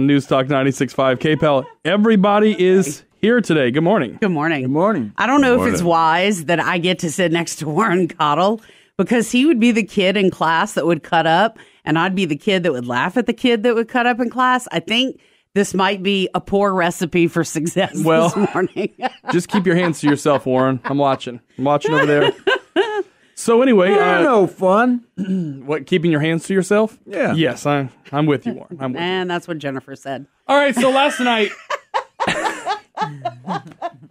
News Talk 96.5 KPEL. Everybody is here today. Good morning. Good morning. Good morning. I don't know if it's wise that I get to sit next to Warren Cottle because he would be the kid in class that would cut up and I'd be the kid that would laugh at the kid that would cut up in class. I think this might be a poor recipe for success this morning. Just keep your hands to yourself, Warren. I'm watching over there. So anyway, no fun. What, keeping your hands to yourself? Yeah. Yes, I'm with you, Warren. I'm with you. And that's what Jennifer said. All right, so last night.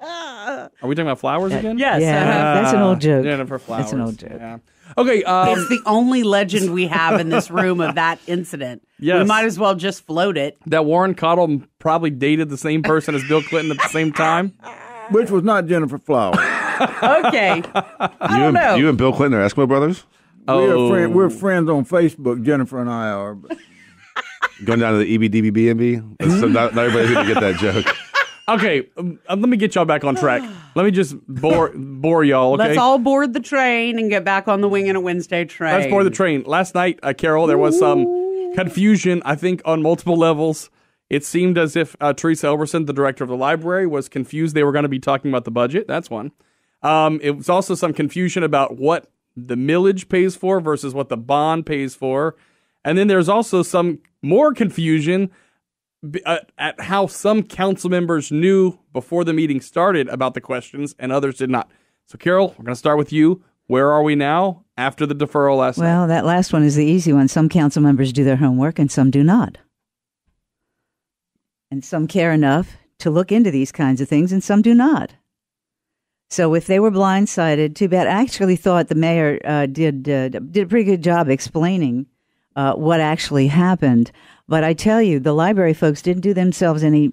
Are we talking about flowers again? Yes. Yeah, that's an old joke. Jennifer Flowers. That's an old joke. Yeah. Okay. It's the only legend we have in this room of that incident. Yes. We might as well just float it. That Warren Cottle probably dated the same person as Bill Clinton at the same time. Which was not Jennifer Flowers. Okay. I don't know. You and Bill Clinton are Eskimo brothers? We're friends on Facebook, Jennifer and I are. But. Going down to the EBDBBNB? So not everybody's going to get that joke. Okay, let me get y'all back on track. Let me just bore y'all, okay? Let's all board the train and get back on the Wingin a Wednesday train. Let's board the train. Last night, Carol, there was some confusion, I think, on multiple levels. It seemed as if Teresa Elberson, the director of the library, was confused they were going to be talking about the budget. That's one. It was also some confusion about what the millage pays for versus what the bond pays for. And then there's also some more confusion at how some council members knew before the meeting started about the questions and others did not. So, Carol, we're going to start with you. Where are we now after the deferral last night? Well, that last one is the easy one. Some council members do their homework and some do not. And some care enough to look into these kinds of things and some do not. So if they were blindsided, too bad. I actually thought the mayor did a pretty good job explaining what actually happened. But I tell you, the library folks didn't do themselves any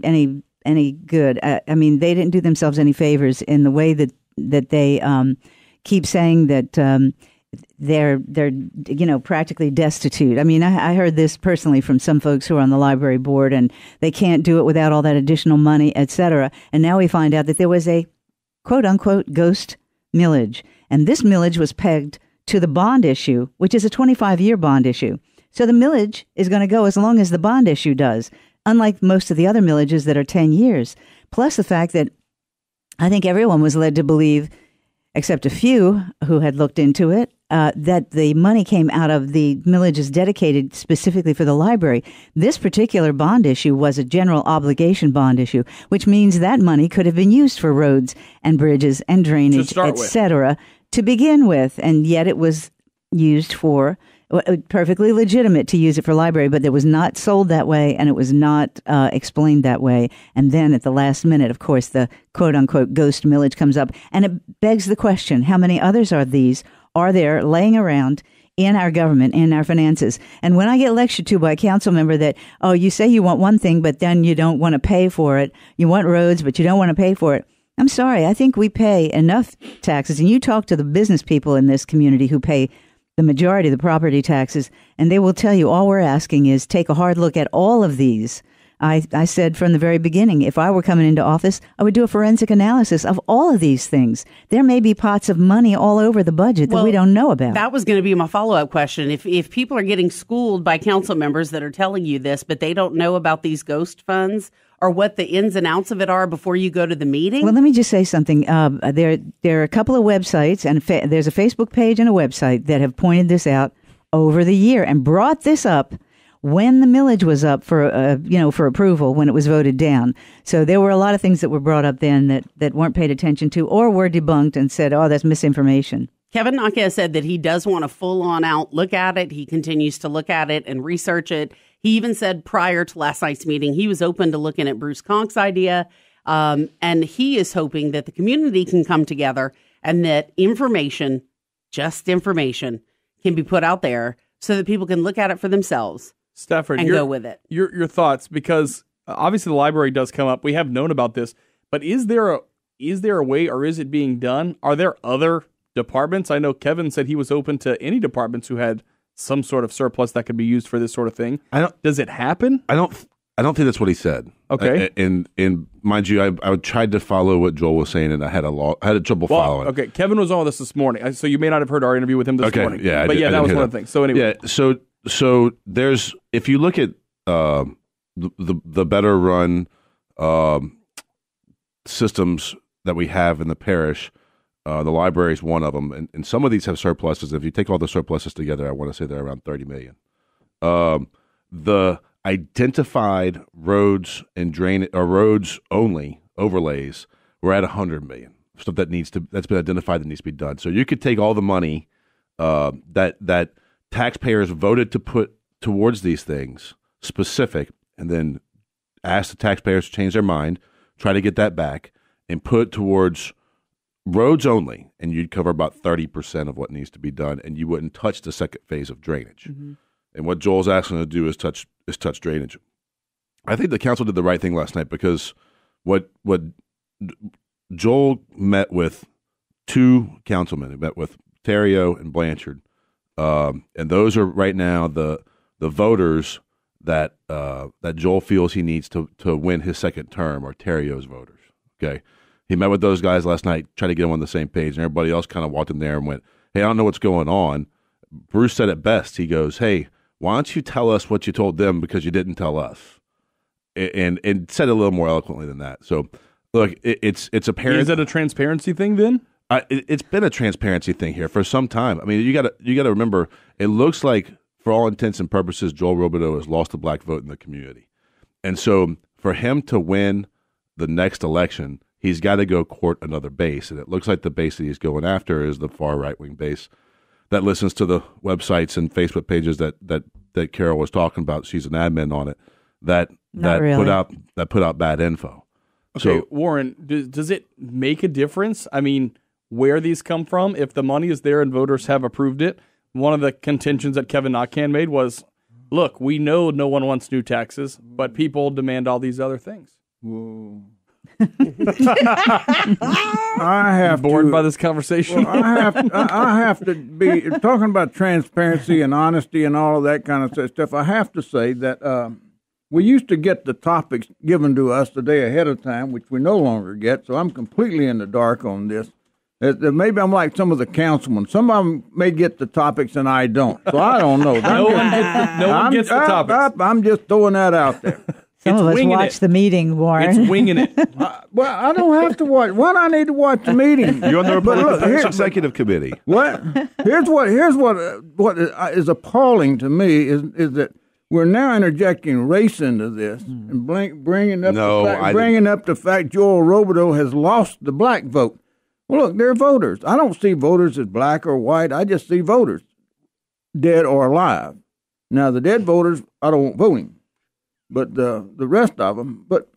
good. I mean, they didn't do themselves any favors in the way that they keep saying that they're practically destitute. I mean, I heard this personally from some folks who are on the library board, and they can't do it without all that additional money, et cetera. And now we find out that there was a quote unquote ghost millage, and this millage was pegged to the bond issue, which is a 25-year bond issue. So the millage is going to go as long as the bond issue does, unlike most of the other millages that are 10 years. Plus the fact that I think everyone was led to believe, except a few who had looked into it, that the money came out of the millages dedicated specifically for the library. This particular bond issue was a general obligation bond issue, which means that money could have been used for roads and bridges and drainage, et cetera, to begin with. And yet it was used for perfectly legitimate to use it for library, but it was not sold that way and it was not explained that way. And then at the last minute, of course, the quote-unquote ghost millage comes up. And it begs the question, how many others are there laying around in our government, in our finances? And when I get lectured to by a council member that, oh, you say you want one thing, but then you don't want to pay for it. You want roads, but you don't want to pay for it. I'm sorry. I think we pay enough taxes. And you talk to the business people in this community who pay the majority of the property taxes, and they will tell you all we're asking is take a hard look at all of these. I said from the very beginning, if I were coming into office, I would do a forensic analysis of all of these things. There may be pots of money all over the budget that we don't know about. That was going to be my follow-up question. If people are getting schooled by council members that are telling you this, but they don't know about these ghost funds or what the ins and outs of it are before you go to the meeting? Well, let me just say something. There are a couple of websites, and there's a Facebook page and a website that have pointed this out over the year and brought this up when the millage was up for approval, when it was voted down. So there were a lot of things that were brought up then that weren't paid attention to or were debunked and said, oh, that's misinformation. Kevin Naka said that he does want a full-on out look at it. He continues to look at it and research it. He even said prior to last night's meeting, he was open to looking at Bruce Conk's idea. And he is hoping that the community can come together and that information, just information, can be put out there so that people can look at it for themselves. Stafford, and go with it. Your thoughts, because obviously the library does come up. We have known about this, but is there a way, or is it being done? Are there other departments? I know Kevin said he was open to any departments who had some sort of surplus that could be used for this sort of thing. Does it happen? I don't think that's what he said. Okay. And mind you, I tried to follow what Joel was saying, and I had trouble following. Okay, Kevin was on this morning, so you may not have heard our interview with him this morning. Yeah, that was one of the things. So anyway, yeah. So there's, if you look at the better run systems that we have in the parish. The library is one of them, and some of these have surpluses. If you take all the surpluses together, I want to say they're around $30 million. The identified roads and roads only overlays, we're at $100 million. Stuff that's been identified that needs to be done. So you could take all the money that taxpayers voted to put towards these things, specific, and then ask the taxpayers to change their mind, try to get that back, and put towards roads only, and you'd cover about 30% of what needs to be done, and you wouldn't touch the second phase of drainage. Mm-hmm. And what Joel's asking to do is touch drainage. I think the council did the right thing last night, because what Joel met with two councilmen. He met with Terrio and Blanchard, and those are right now the voters that Joel feels he needs to win his second term, are Terrio's voters. Okay, he met with those guys last night, tried to get them on the same page, and everybody else kind of walked in there and went, "Hey, I don't know what's going on." Bruce said it best. He goes, "Hey, why don't you tell us what you told them because you didn't tell us?" And said it a little more eloquently than that. So, look, it's apparent. Is it a transparency thing then? It's been a transparency thing here for some time. I mean, you got to remember, it looks like, for all intents and purposes, Joel Robideau has lost the black vote in the community. And so for him to win the next election, he's got to go court another base. And it looks like the base that he's going after is the far right-wing base that listens to the websites and Facebook pages that Carol was talking about. She's an admin on it, that put out bad info. Okay, So, Warren, does it make a difference? I mean, where these come from? If the money is there and voters have approved it, one of the contentions that Kevin Notcan made was, look, we know no one wants new taxes, but people demand all these other things. Whoa. I have bored by this conversation. Well, I have to be talking about transparency and honesty and all of that kind of stuff. I have to say that we used to get the topics given to us the day ahead of time, which we no longer get. So I'm completely in the dark on this. Maybe I'm like some of the councilmen. Some of them may get the topics and I don't. So I don't know. No one gets the topics. I'm just throwing that out there. Some of us watch the meeting, Warren. It's winging it. Well, I don't have to watch. Why do I need to watch the meeting? you're on the Republican Party's executive committee. What? Here's what is appalling to me is that we're now interjecting race into this and bringing up the fact Joel Robideau has lost the black vote. Well, look, they're voters. I don't see voters as black or white. I just see voters, dead or alive. Now, the dead voters, I don't want voting, but the rest of them. But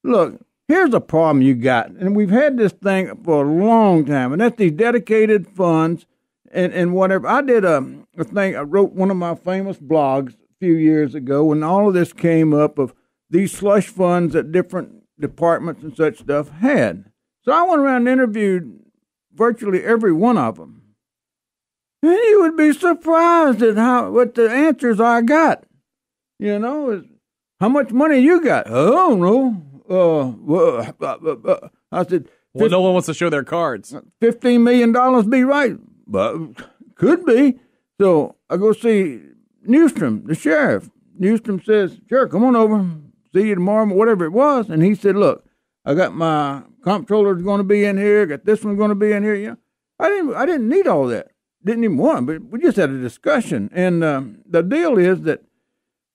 look, here's a problem you got, and we've had this thing for a long time, and that's these dedicated funds and whatever. I did a thing. I wrote one of my famous blogs a few years ago when all of this came up of these slush funds that different departments and such stuff had. So I went around and interviewed virtually every one of them. And you would be surprised at what the answers I got. You know, is how much money you got? I don't know. I said, well, no one wants to show their cards. $15 million be right. But could be. So I go see Newstrom, the sheriff. Newstrom says, sure, come on over. See you tomorrow, whatever it was. And he said, look, I got my comptroller's going to be in here. Got this one going to be in here. You know, I didn't need all that. Didn't even want them, but we just had a discussion. And the deal is that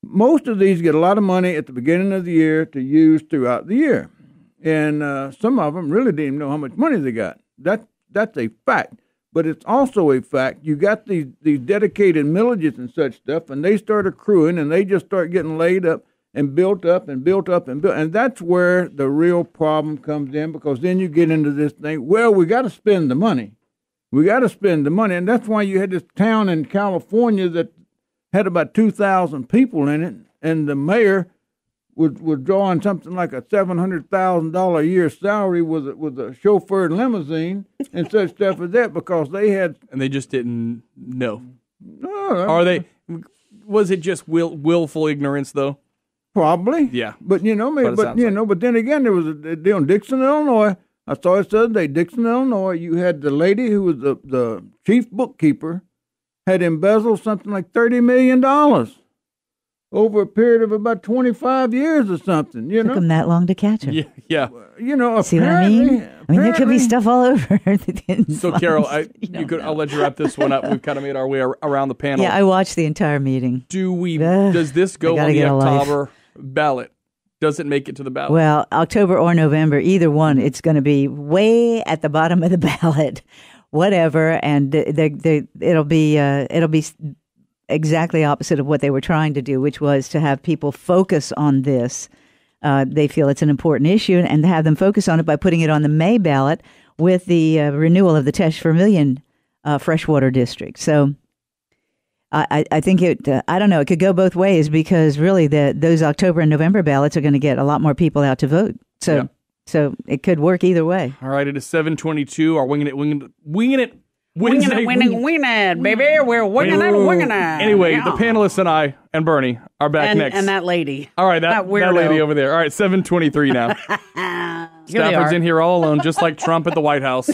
most of these get a lot of money at the beginning of the year to use throughout the year. And some of them really didn't even know how much money they got. That's a fact. But it's also a fact. You got these dedicated millages and such stuff, and they start accruing, and they just start getting laid up and built up and built up and built. And that's where the real problem comes in, because then you get into this thing, well, we got to spend the money. We got to spend the money. And that's why you had this town in California that had about 2,000 people in it, and the mayor was drawing something like a $700,000 a year salary with a chauffeur and limousine and such stuff as that, because they had... And they just didn't know. No. Are they... Was it just willful ignorance, though? Probably. Yeah. But, but then again, there was a deal in Dixon, Illinois. I saw it the other day, Dixon, Illinois. You had the lady who was the chief bookkeeper had embezzled something like $30 million. over a period of about 25 years or something, you Took know? them that long to catch her. Yeah. You know, See what I mean? I mean, there could be stuff all over. So, Carol, I'll let you wrap this one up. We've kind of made our way around the panel. Yeah, I watched the entire meeting. Does this go I on gotta the get a life. October ballot? Does it make it to the ballot? Well, October or November, either one, it's going to be way at the bottom of the ballot, whatever, and it'll be exactly opposite of what they were trying to do, which was to have people focus on this. They feel it's an important issue, and to have them focus on it by putting it on the May ballot with the renewal of the Tesh Vermilion freshwater district. So I think I don't know, it could go both ways, because really those October and November ballots are going to get a lot more people out to vote. So it could work either way. All right, it is 7:22. Our winging it Wednesday. Winging it, baby. We're winging it. Anyway, the panelists and I and Bernie are back next. And that lady. All right, that lady over there. All right, 7:23 now. Stafford's in here all alone, just like Trump at the White House.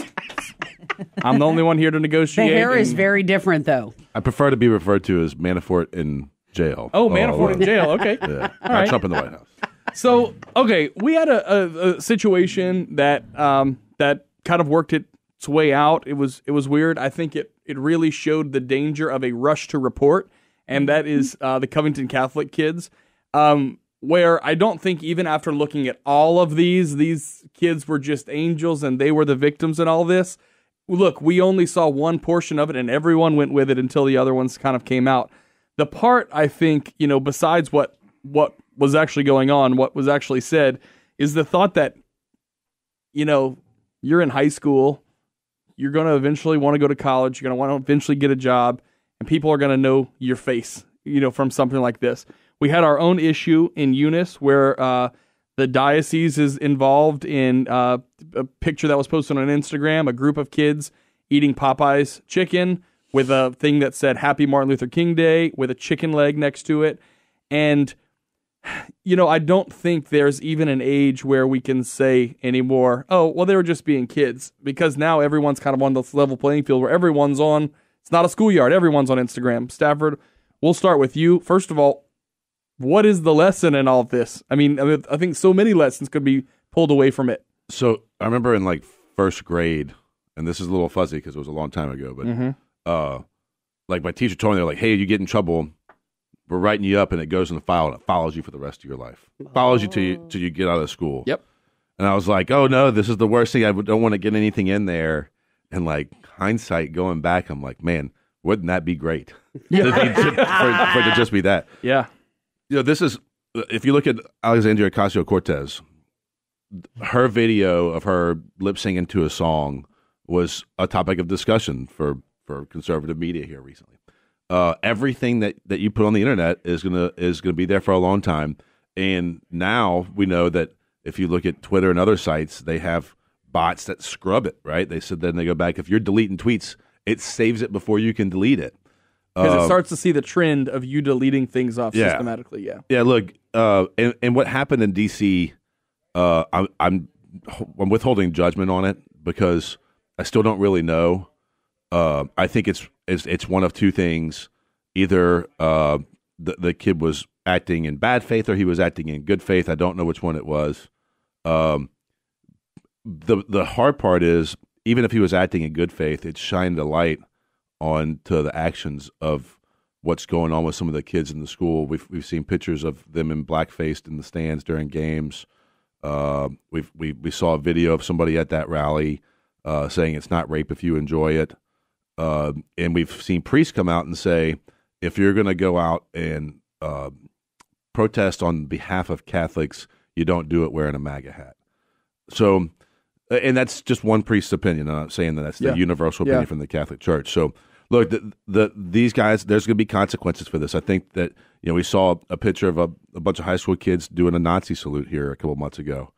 I'm the only one here to negotiate. The hair is very different, though. I prefer to be referred to as Manafort in jail. Oh, Manafort in jail. Okay. Yeah, All right. Trump in the White House. So, okay, we had a situation that that kind of worked its way out. It was weird. I think it really showed the danger of a rush to report, and that is the Covington Catholic kids, where I don't think even after looking at all of these kids were just angels and they were the victims in all this. Look, we only saw one portion of it, and everyone went with it until the other ones kind of came out. The part, I think, besides what was actually going on, what was actually said, is the thought that, you're in high school, you're going to eventually want to go to college, you're going to want to eventually get a job, and people are going to know your face, from something like this. We had our own issue in Eunice where the diocese is involved in a picture that was posted on Instagram, a group of kids eating Popeye's chicken with a thing that said Happy Martin Luther King Day with a chicken leg next to it. And, I don't think there's even an age where we can say anymore, oh, well, they were just being kids, because now everyone's kind of on this level playing field where everyone's on, it's not a schoolyard, everyone's on Instagram. Stafford, we'll start with you. First of all, what is the lesson in all of this? I mean, I think so many lessons could be pulled away from it. So I remember in first grade, and this is a little fuzzy because it was a long time ago, but my teacher told me, they're like, hey, you get in trouble, we're writing you up, and it goes in the file, and it follows you for the rest of your life. Follows you till you get out of school. Yep. And I was like, oh no, this is the worst thing. I don't want to get anything in there. And hindsight, going back, I'm like, man, wouldn't that be great? for it to just be that. Yeah. This is, if you look at Alexandria Ocasio-Cortez, her video of her lip singing to a song was a topic of discussion for conservative media here recently. Everything that you put on the internet is gonna be there for a long time, and now we know that if you look at Twitter and other sites, they have bots that scrub it. Right? They said then they go back, if you're deleting tweets, it saves it before you can delete it. Because it starts to see the trend of you deleting things off systematically, yeah. Yeah, look, and what happened in D.C., I'm withholding judgment on it because I still don't really know. I think it's one of two things. Either the kid was acting in bad faith or he was acting in good faith. I don't know which one it was. The hard part is, even if he was acting in good faith, it shined a light onto the actions of what's going on with some of the kids in the school. We've seen pictures of them in blackface in the stands during games. We saw a video of somebody at that rally saying it's not rape if you enjoy it. And we've seen priests come out and say, if you're going to go out and protest on behalf of Catholics, you don't do it wearing a MAGA hat. So, and that's just one priest's opinion. I'm not saying that that's the universal opinion from the Catholic Church. So, look, these guys, there's going to be consequences for this. I think that, we saw a picture of a bunch of high school kids doing a Nazi salute here a couple months ago.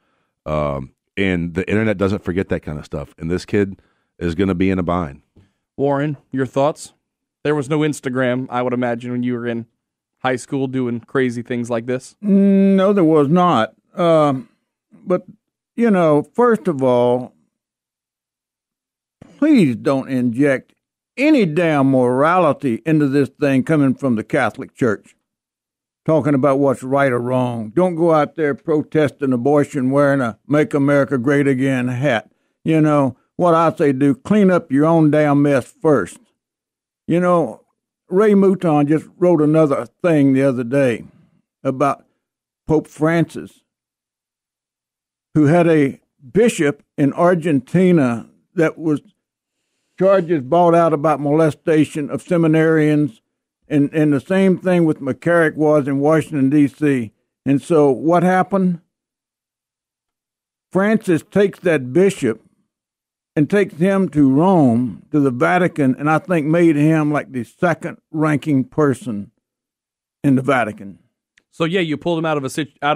And the internet doesn't forget that kind of stuff. And this kid is going to be in a bind. Warren, your thoughts? There was no Instagram, I would imagine, when you were in high school doing crazy things like this. No, there was not. But, first of all, please don't inject any damn morality into this thing coming from the Catholic Church. talking about what's right or wrong. Don't go out there protesting abortion wearing a Make America Great Again hat. You know, what I say do, clean up your own damn mess first. You know, Ray Mouton just wrote another thing the other day about Pope Francis, who had a bishop in Argentina that was charges brought out about molestation of seminarians, and the same thing with McCarrick was in Washington, D.C. And so what happened? Francis takes that bishop and takes him to Rome, to the Vatican, and I think made him like the second-ranking person in the Vatican. So yeah, you pulled him out of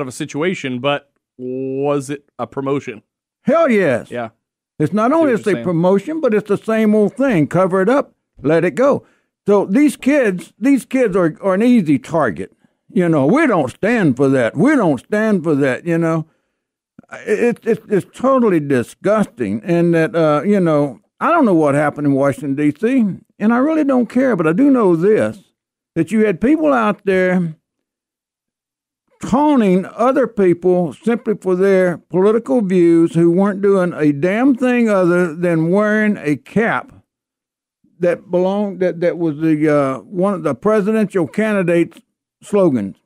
a situation, but was it a promotion? Hell yes. Yeah. It's not only what it's you're a saying. promotion, but it's the same old thing. Cover it up, let it go. So these kids are an easy target. You know, we don't stand for that. We don't stand for that. You know, it's totally disgusting. And that you know, I don't know what happened in Washington D.C. and I really don't care. But I do know this: that you had people out there taunting other people simply for their political views who weren't doing a damn thing other than wearing a cap that belonged that was the one of the presidential candidate's slogans.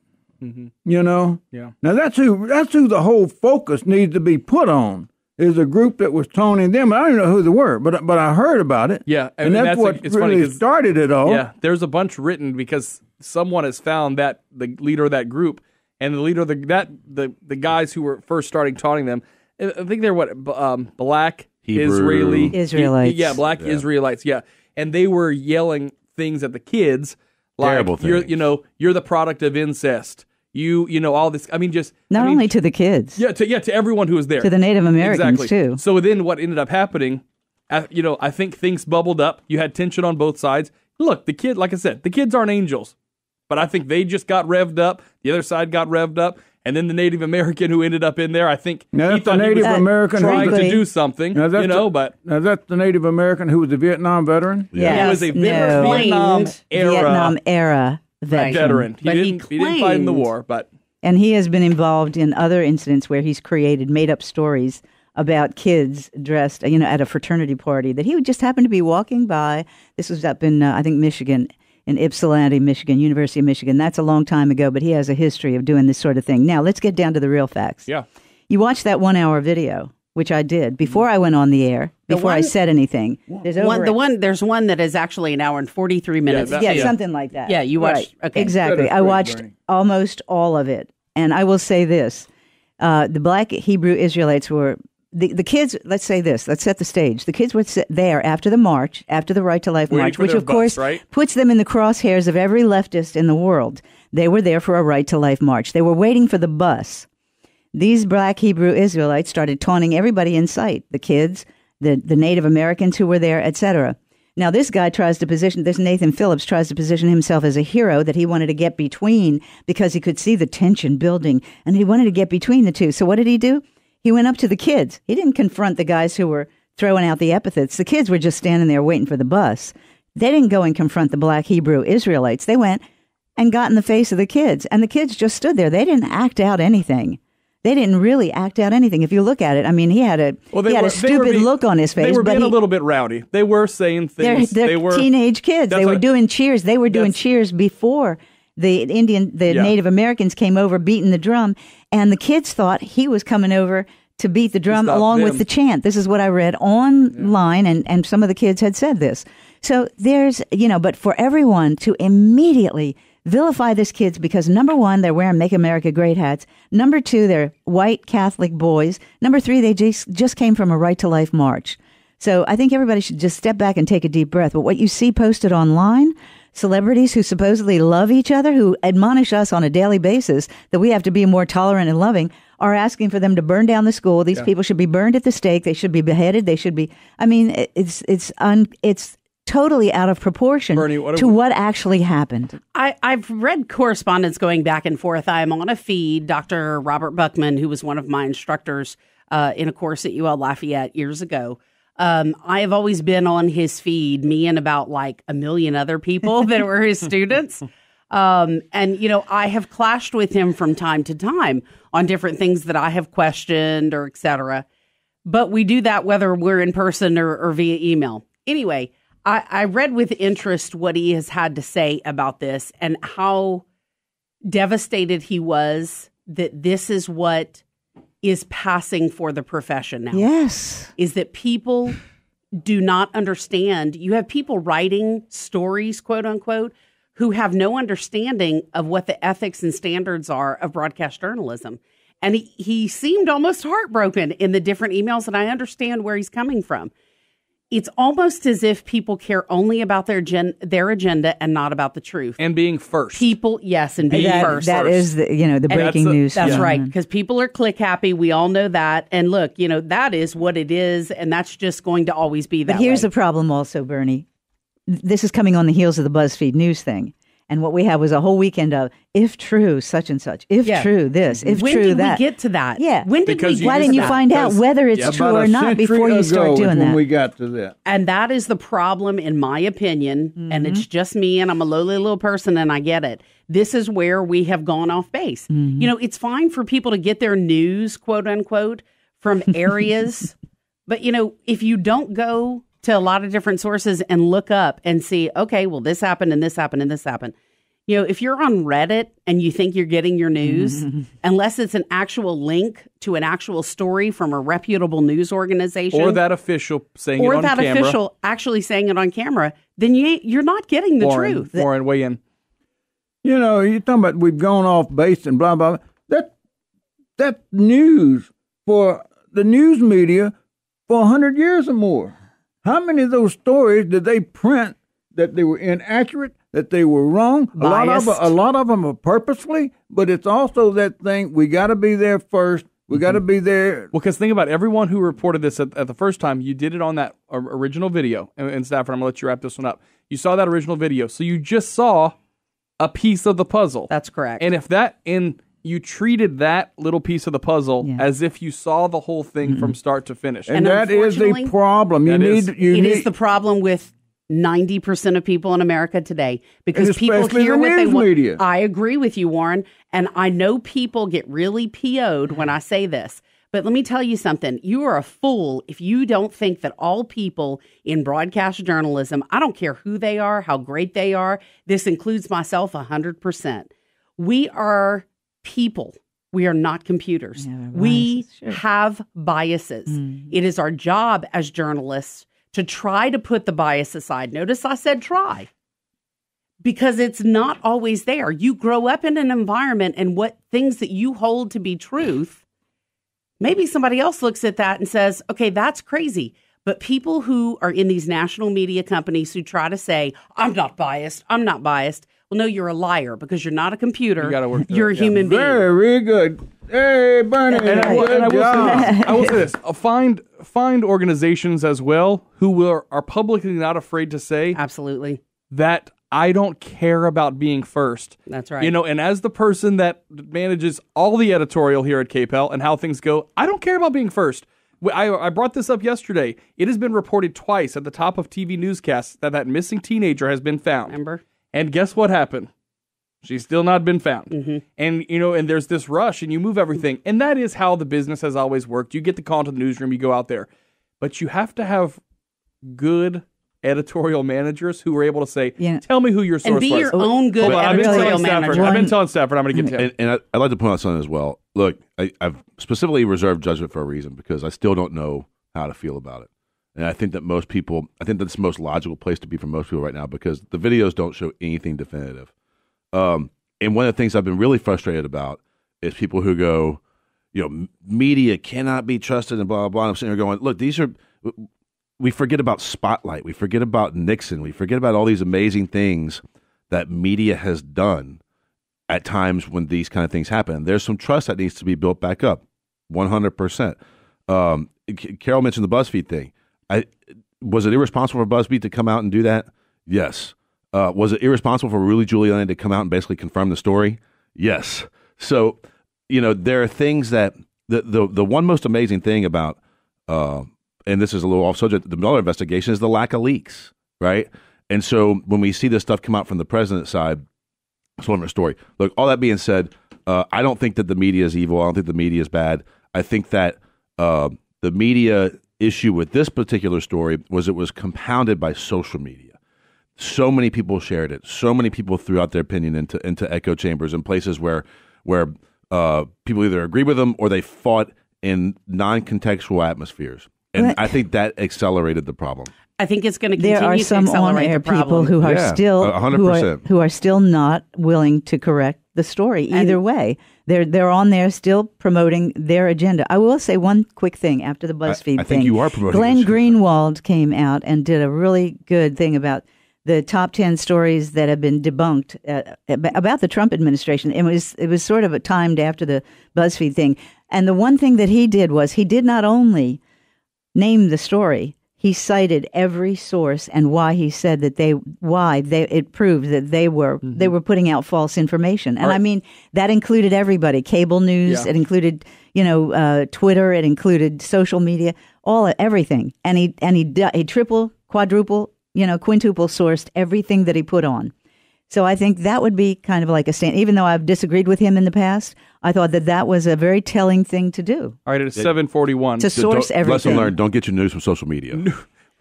Mm-hmm. You know? Yeah. Now that's who the whole focus needs to be put on. Is a group that was taunting them. I don't even know who they were, but I heard about it. Yeah, and that's what it's funny really 'cause, started it all. Yeah, there's a bunch written because someone has found that the leader of that group and the leader of the guys who were first starting taunting them. I think they're black Hebrew. Israelites. Black Israelites. Yeah, and they were yelling things at the kids like Terrible things. you're the product of incest. You know all this. I mean, Not only to the kids. to everyone who was there. To the Native Americans, exactly. too. So then what ended up happening, I think things bubbled up. You had tension on both sides. Look, like I said, the kids aren't angels. But I think they just got revved up. The other side got revved up. And then the Native American who ended up in there, I think Now, he that's the thought he Native was American trying who- to do something, Now, that's but that's the Native American who was a Vietnam veteran. he was a No. Vietnam era Vietnam era veteran. He But he didn't fight in the claimed- war, but And he has been involved in other incidents where he's created made-up stories about kids dressed, at a fraternity party that he would just happen to be walking by. This was up in, I think, Michigan, in Ypsilanti, Michigan, University of Michigan. That's a long time ago, but he has a history of doing this sort of thing. Now, let's get down to the real facts. yeah. You watched that 1-hour video, which I did before I went on the air, before I said anything. There's There's one that is actually an hour and 43 minutes. that- Yeah, Yeah. something like that. Yeah, you watched- Right. okay. Exactly. That's I great, watched Bernie. almost all of it. And I will say this. The black Hebrew Israelites were, the kids, let's say this, let's set the stage. The kids were there after the march, after the Right to Life Waiting march, for which their of bus, course right? puts them in the crosshairs of every leftist in the world. They were there for a Right to Life march. They were waiting for the bus. These black Hebrew Israelites started taunting everybody in sight, the kids, the Native Americans who were there, etc. Now, this Nathan Phillips tries to position himself as a hero that he wanted to get between because he could see the tension building and he wanted to get between the two. So what did he do? He went up to the kids. He didn't confront the guys who were throwing out the epithets. The kids were just standing there waiting for the bus. They didn't go and confront the black Hebrew Israelites. They went and got in the face of the kids, and the kids just stood there. They didn't act out anything. They didn't really act out anything. If you look at it, I mean, he had a stupid look on his face. They were but being a little bit rowdy. They were saying things. They're they were teenage kids. That's They were what- doing cheers. They were doing that's- cheers before the Yeah. Native Americans came over beating the drum, and the kids thought he was coming over to beat the drum stop along them. with the chant. This is what I read online, and some of the kids had said this. So there's, but for everyone to immediately vilify these kids because, number one, they're wearing Make America Great hats. Number two, they're white Catholic boys. Number three, they just came from a Right to Life march. So I think everybody should just step back and take a deep breath. But what you see posted online, celebrities who supposedly love each other, who admonish us on a daily basis that we have to be more tolerant and loving, are asking for them to burn down the school. These people should be burned at the stake. They should be beheaded. They should be, I mean, it's totally out of proportion Bernie, to what actually happened. I've read correspondence going back and forth. I'm on a feed. Dr. Robert Buckman, who was one of my instructors in a course at UL Lafayette years ago, I have always been on his feed, me and about like a million other people that were his students. And, I have clashed with him from time to time on different things that I have questioned or et cetera. But we do that whether we're in person or via email. Anyway, I read with interest what he has had to say about this and how devastated he was that this is what is passing for the profession now. Yes. Is that people do not understand. You have people writing stories, quote unquote, who have no understanding of what the ethics and standards are of broadcast journalism. And he seemed almost heartbroken in the different emails, and I understand where he's coming from. It's almost as if people care only about their agenda and not about the truth. And being first. And being first. That is the breaking news. That's right, because people are click happy. We all know that. And look, that is what it is, and that's just going to always be that way. But here's the problem also, Bernie. This is coming on the heels of the BuzzFeed News thing. And what we had was a whole weekend of, if true, such and such. If true, this. If when true, did that. we get to that? Yeah. When did we get Why didn't you find out whether it's true or not before you start doing that? When we got to that. And that is the problem, in my opinion. And it's just me, and I'm a lowly little person, and I get it. This is where we have gone off base. It's fine for people to get their news, quote unquote, from areas. But, if you don't go to a lot of different sources and look up and see, okay, well, this happened and this happened and this happened. If you're on Reddit and you think you're getting your news, unless it's an actual link to an actual story from a reputable news organization. Or that official saying it on camera. Or that official actually saying it on camera, then you're not getting the truth. Warren, weigh in. You're talking about we've gone off base and blah, blah, blah. That's news for the news media for 100 years or more. How many of those stories did they print that they were inaccurate, that they were wrong? Biased. A lot of them are purposely, but it's also that thing, we got to be there first. We got to be there. Well, because think about everyone who reported this at the first time. You did it on that original video. And Stafford, I'm going to let you wrap this one up. You saw that original video. So you just saw a piece of the puzzle. That's correct. And you treated that little piece of the puzzle as if you saw the whole thing from start to finish. And that is the problem. It is the problem with 90% of people in America today, because people hear what they want. Media. I agree with you, Warren. And I know people get really PO'd when I say this. But let me tell you something. You are a fool if you don't think that all people in broadcast journalism, I don't care who they are, how great they are, this includes myself 100%. We are people. We are not computers. Yeah, right. We Sure. have biases. It is our job as journalists to try to put the bias aside. Notice I said try, because it's not always there. You grow up in an environment, and what things that you hold to be truth, maybe somebody else looks at that and says, okay, that's crazy. But people who are in these national media companies who try to say, I'm not biased. Well, no, you're a liar, because you're not a computer. You gotta work through You're a it. human being. very good. Hey, Bernie. And I will say this. Find organizations as well who are publicly not afraid to say Absolutely. that I don't care about being first. That's right. And as the person that manages all the editorial here at KPEL and how things go, I don't care about being first. I brought this up yesterday. It has been reported twice at the top of TV newscasts that missing teenager has been found. Remember? And guess what happened? She's still not been found. Mm-hmm. And, and there's this rush and you move everything. And that is how the business has always worked. You get the call into the newsroom, you go out there. But you have to have good editorial managers who are able to say, tell me who your source And be was. your own good editorial manager. I've been telling Stafford I'm going to get to him. And I'd like to point out something as well. Look, I've specifically reserved judgment for a reason, because I still don't know how to feel about it. And I think that that's the most logical place to be for most people right now, because the videos don't show anything definitive. And one of the things I've been really frustrated about is people who go, media cannot be trusted and blah, blah, blah. And I'm sitting there going, look, we forget about Spotlight. We forget about Nixon. We forget about all these amazing things that media has done at times when these kind of things happen. There's some trust that needs to be built back up, 100%. Carol mentioned the BuzzFeed thing. Was it irresponsible for BuzzFeed to come out and do that? Yes. Was it irresponsible for Rudy Giuliani to come out and basically confirm the story? Yes. So, there are things that the one most amazing thing about, and this is a little off subject, the Mueller investigation is the lack of leaks, right? And so when we see this stuff come out from the president's side, Swimmer story. Look, all that being said, I don't think that the media is evil. I don't think the media is bad. I think that the media issue with this particular story was it was compounded by social media. So many people shared it. So many people threw out their opinion into echo chambers in places where people either agree with them or they fought in non-contextual atmospheres. And I think that accelerated the problem. I think it's going to continue there are to some accelerate on-air the problem. people who are Yeah, still 100%. who are still not willing to correct the story either way. They're on there still promoting their agenda. I will say one quick thing after the BuzzFeed I thing. think you are promoting Glenn this. Greenwald came out and did a really good thing about the top 10 stories that have been debunked about the Trump administration. It was sort of timed after the BuzzFeed thing. And the one thing that he did was he did not only name the story, he cited every source and why he said that it proved that they were putting out false information. And I mean, that included everybody, cable news, it included, Twitter, it included social media, everything. And he triple, quadruple, quintuple sourced everything that he put on. So I think that would be kind of like a stand. Even though I've disagreed with him in the past, I thought that was a very telling thing to do. All right, it's 7:41. To source everything. Lesson learned, don't get your news from social media.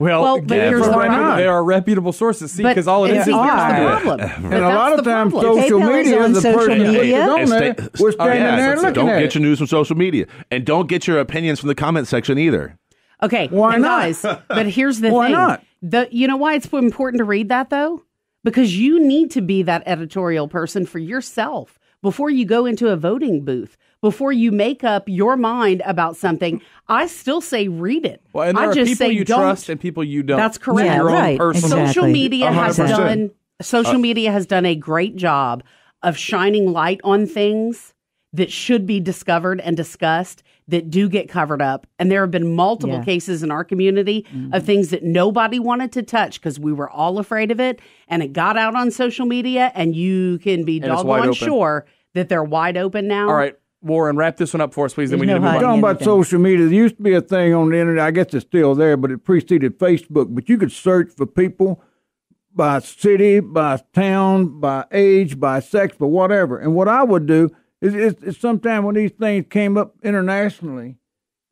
Well, but here's the problem. There are reputable sources. See, But because all it is here's the is problem. And a lot of times, social PayPal is media, on the social person that puts media. it on there, we're standing there looking Don't at get it. your news from social media. And don't get your opinions from the comment section either. Okay, Why and not? guys, but here's the Why thing. not? You know why it's important to read that, though? Because you need to be that editorial person for yourself before you go into a voting booth, before you make up your mind about something. I still say read it. Well, and there I are just people say you don't. trust and people you don't. That's correct. To your Yeah, own personal. exactly. Social media has done a great job of shining light on things that should be discovered and discussed that do get covered up. And there have been multiple cases in our community of things that nobody wanted to touch because we were all afraid of it. And it got out on social media, and you can be And it's wide doggone open. sure that they're wide open now. All right, Warren, wrap this one up for us, please. Then we There's need no to move hiding on. Talking about anything. social media, there used to be a thing on the internet. I guess it's still there, but it preceded Facebook. But you could search for people by city, by town, by age, by sex, by whatever. And what I would do is sometimes when these things came up internationally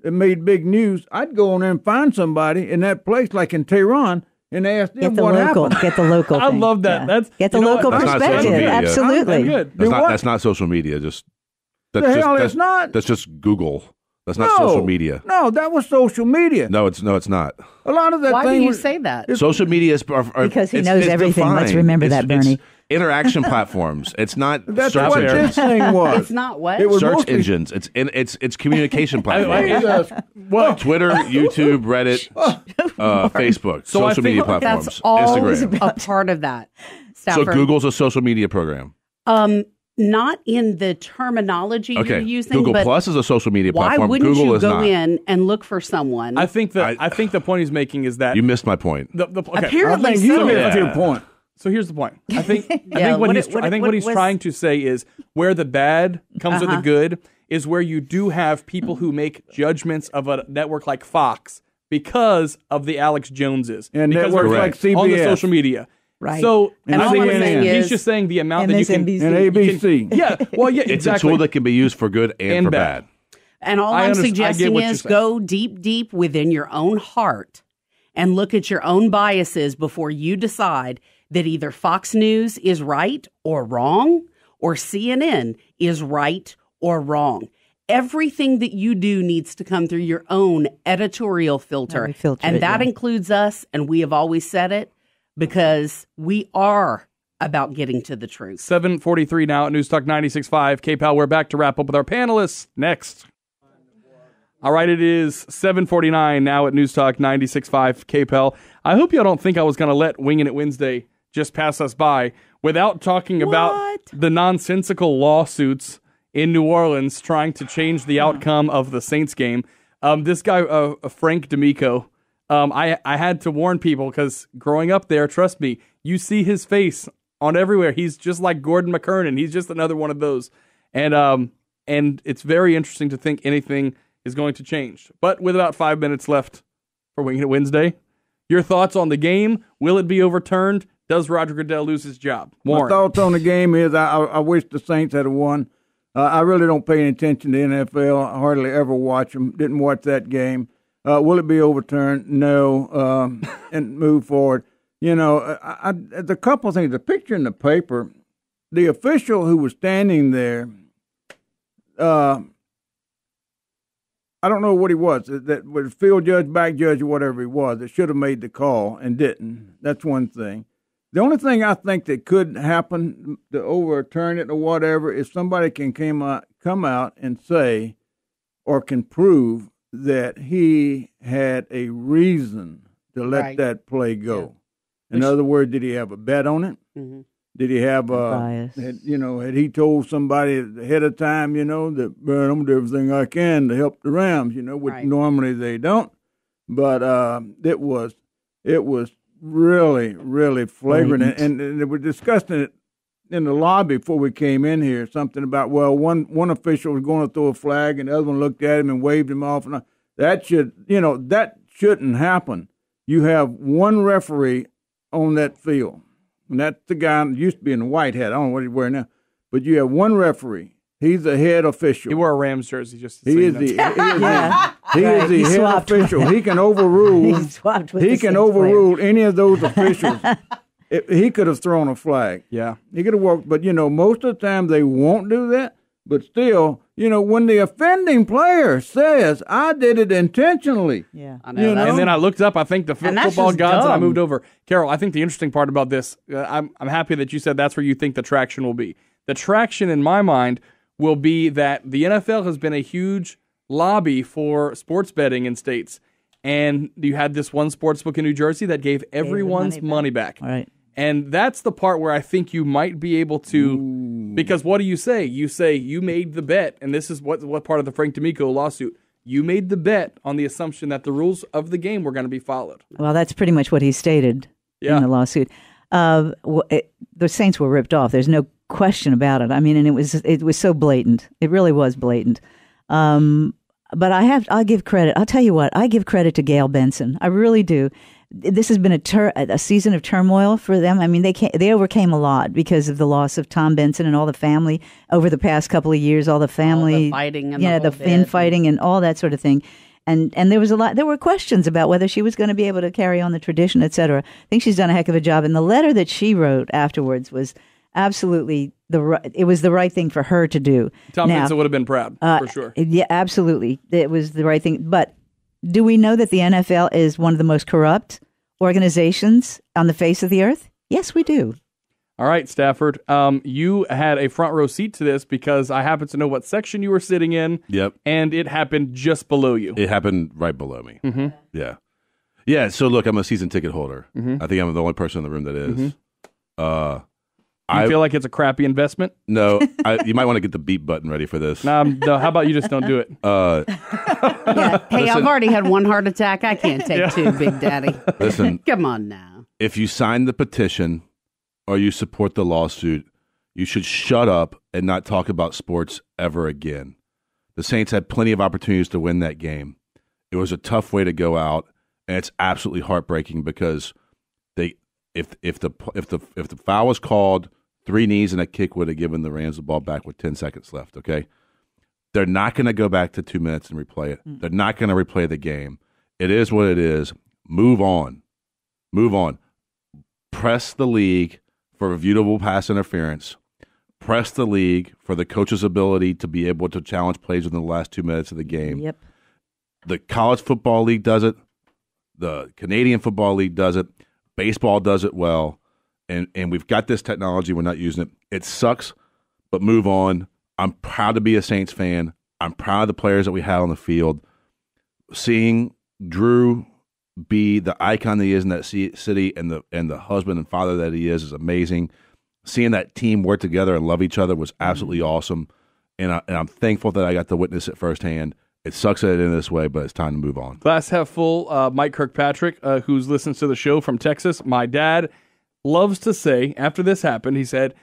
that made big news, I'd go on there and find somebody in that place, like in Tehran, and ask them Get the what local. happened. Get the local. I thing. love that. Yeah. That's- Get the you know what? local That's not social perspective. media. Absolutely. I'm good. That's not social media. The hell it's not. That's just Google. That's not social media. No, that was social media. No, it's not. A lot of that Why thing do you was, say that? Social media is Because he it's- knows it's everything. Let's defined. remember It's- that, Bernie. It's interaction platforms. It's not That's search what engines. this thing was. It's not what? It was Search mostly- engines. It's communication platforms. Jesus. Twitter, YouTube, Reddit, Facebook, So I social think media platforms, That's all Instagram. a part of that. So Stafford. Google's a social media program. Not in the terminology you're Okay, using, Google but Plus is a social media why platform. wouldn't Google you is go not. in and look for someone? I think the point he's making is that You missed my point. okay. Apparently I think you so. missed your point. So here's the point. I think Yeah, what what he's it- what I it- think what what he's was- trying to say is where the bad comes with the good is where you do have people who make judgments of a network like Fox because of the Alex Joneses And because networks they're like on the CBS. social media. Right. So And I all think I'm saying he's is- just saying the amount that you can MSNBC. And ABC. Yeah, well, yeah, It's exactly. a tool that can be used for good and for bad. And all I I'm understand- I get suggesting what you're is saying. go deep within your own heart and look at your own biases before you decide that either Fox News is right or wrong or CNN is right or wrong. Everything that you do needs to come through your own editorial filter. we filter And it, that yeah. includes us, and we have always said it, because we are about getting to the truth. 7:43 now at News Talk 96.5. K-Pal, we're back to wrap up with our panelists next. All right, it is 7:49 now at News Talk 96.5 K-Pal. I hope y'all don't think I was going to let Wingin' It Wednesday just pass us by without talking about the nonsensical lawsuits in New Orleans trying to change the outcome of the Saints game. This guy, Frank D'Amico, I had to warn people because growing up there, trust me, you see his face on everywhere. He's just like Gordon McKernan. He's just another one of those. And it's very interesting to think anything is going to change. But with about 5 minutes left for Wingin' It Wednesday, your thoughts on the game? Will it be overturned? Does Roger Goodell lose his job? My Warren. thoughts on the game is I wish the Saints had won. I really don't pay any attention to the NFL. I hardly ever watch them. Didn't watch that game. Will it be overturned? No. And move forward. The couple of things. The picture in the paper, the official who was standing there, I don't know what he was. That was field judge, back judge, or whatever he was. That should have made the call and didn't. That's one thing. The only thing I think that could happen to overturn it or whatever is somebody can come out and say or can prove that he had a reason to let that play go. Yeah. In other words, did he have a bet on it? Mm-hmm. Did he have bias? Had he told somebody ahead of time, that I'm going to do everything I can to help the Rams, which normally they don't. But it was really, really flagrant. And they were discussing it in the lobby before we came in here, something about, one official was going to throw a flag and the other one looked at him and waved him off. And that shouldn't happen. You have one referee on that field. And that's the guy who used to be in the white hat. I don't know what he's wearing now. But you have one referee. He's the head official. He wore a Rams jersey just to he is the head official. He can overrule. He can overrule any of those officials. He could have thrown a flag. Yeah. He could have walked. But, most of the time they won't do that. But still, when the offending player says, I did it intentionally. Yeah. I know. And then I looked up, I think the football gods, dumb. and I moved over. Carol, I think the interesting part about this, I'm happy that you said that's where you think the traction will be. The traction, in my mind, will be that the NFL has been a huge lobby for sports betting in states. And you had this one sportsbook in New Jersey that gave everyone's money back. All right. And that's the part where I think you might be able to, because what do you say? You say you made the bet, and this is what part of the Frank D'Amico lawsuit. You made the bet on the assumption that the rules of the game were going to be followed. Well, that's pretty much what he stated in the lawsuit. The Saints were ripped off. There's no question about it. I mean, and it was so blatant. It really was blatant. But I'll give credit. I'll tell you what. I give credit to Gail Benson. I really do. This has been a season of turmoil for them. I mean, they overcame a lot because of the loss of Tom Benson and all the family over the past couple of years. All the family, all the fighting, and the infighting, and all that sort of thing. And there was a lot. There were questions about whether she was going to be able to carry on the tradition, et cetera. I think she's done a heck of a job. And the letter that she wrote afterwards was absolutely it was the right thing for her to do. Tom Benson would have been proud for sure. Yeah, absolutely, it was the right thing. But do we know that the NFL is one of the most corrupt organizations on the face of the earth? Yes, we do. All right, Stafford, you had a front row seat to this because I happen to know what section you were sitting in. Yep. And it happened just below you. It happened right below me. Mm-hmm. Yeah. Yeah, so look, I'm a season ticket holder. Mm-hmm. I think I'm the only person in the room that is. Mm-hmm. You feel like it's a crappy investment? No. You might want to get the beep button ready for this. No, how about you just don't do it? Hey, I've already had one heart attack. I can't take two, Big Daddy. Listen. Come on now. If you sign the petition or you support the lawsuit, you should shut up and not talk about sports ever again. The Saints had plenty of opportunities to win that game. It was a tough way to go out, and it's absolutely heartbreaking because if the foul was called, 3 knees and a kick would have given the Rams the ball back with 10 seconds left, okay? They're not going to go back to 2 minutes and replay it. They're not going to replay the game. It is what it is. Move on. Move on. Press the league for reviewable pass interference. Press the league for the coach's ability to be able to challenge plays within the last 2 minutes of the game. Yep. The College Football League does it. The Canadian Football League does it. Baseball does it well. And we've got this technology. We're not using it. It sucks, but move on. I'm proud to be a Saints fan. I'm proud of the players that we had on the field. Seeing Drew be the icon that he is in that city and the husband and father that he is amazing. Seeing that team work together and love each other was absolutely awesome. And I'm thankful that I got to witness it firsthand. It sucks that it ended this way, but it's time to move on. Glass half full. Mike Kirkpatrick, who's listens to the show from Texas, my dad loves to say, after this happened, he said,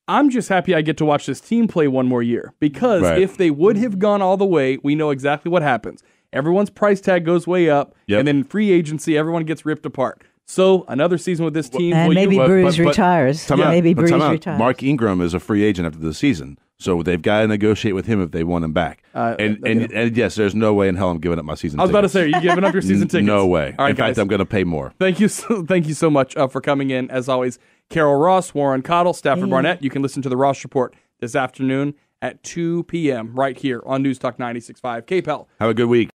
I'm just happy I get to watch this team play one more year because if they would have gone all the way, we know exactly what happens. Everyone's price tag goes way up, and then free agency, everyone gets ripped apart. So another season with this team. And will maybe you, Bruce but- retires. Time out. Maybe But Bruce time out. retires. Mark Ingram is a free agent after the season, so they've got to negotiate with him if they want him back. And yes, there's no way in hell I'm giving up my season. I was about to say, are you giving up your season tickets? No way. All right, in fact, guys. I'm going to pay more. Thank you so much for coming in. As always, Carol Ross, Warren Cottle, Stafford Barnett. You can listen to the Ross Report this afternoon at 2 p.m. right here on News Talk 96.5 KPEL. Have a good week.